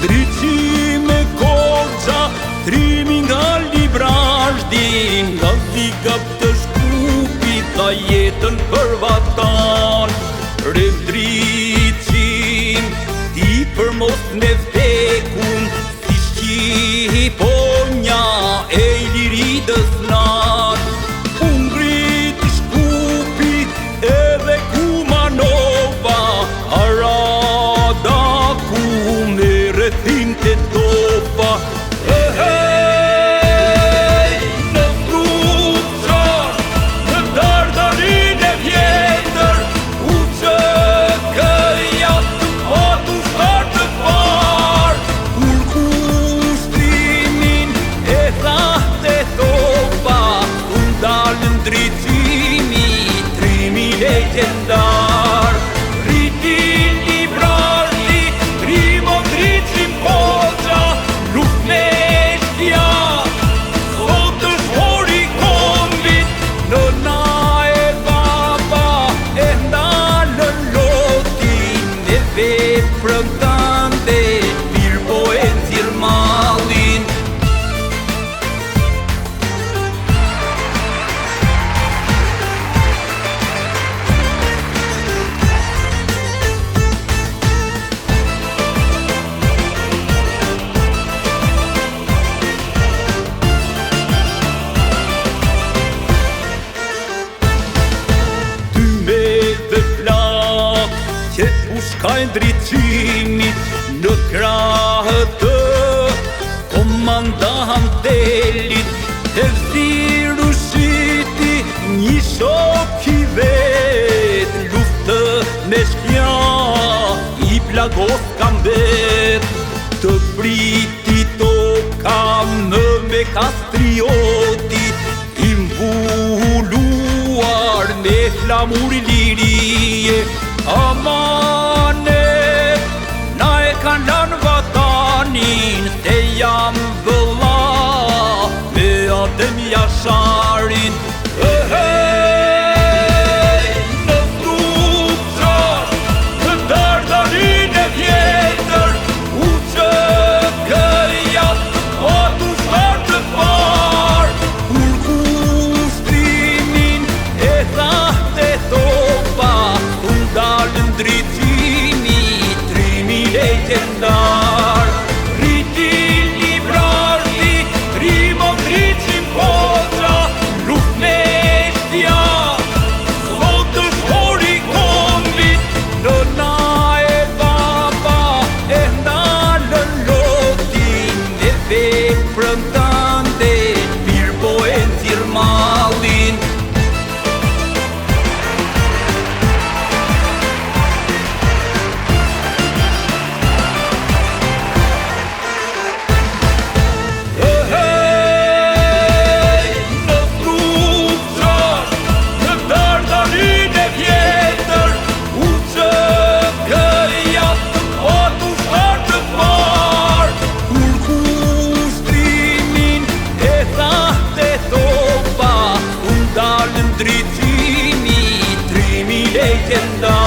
Ndryqime koxa, trimi nga librashdi, nga zikap të shkupit tha jetën për vatan. Ndryqim ti për mos me vdekun, si shqiponja e Iliridës nan. Ungrit shkupi edhe Kumanova, Arada ku me rëthim të topa. Në truqar, në dardarin e vjetër, u që këja të patu shtar të par. Kur kushtrimin e thahte topa, u ndalë ndryqimi, trimi legendar. Rritin librarti, trimo ndryqim koxa, luft me shtja, sot është hori kombit, nëna e baba e ndalën lotin, me veprën tante, mirë po e nxirr mallin. Që pushka e ndryqimit në krahët të komandantelit, e vziru shiti një shok i vet, luftë me shkja i plagos kam vet. Të priti toka më me kastriotit, i mbuluar me flamur lirie. Amanet, na e kanë lanë vatanin, se jam vëlla me Adem Jasharin. Në truqar, në dardarin e vjetër, u që këja të patu shtar të par. Kur kushtrimin e thahte topa, ndalë ndryqimi, trimi legendar. Rritin librarti, trimo ndryqim koxa, luft me shtja, sot është hori kombit, nëna e baba e ndalën lotin, me veprën tante, mirë po e nxirr mallin. Ndryqimi, trimi legendar.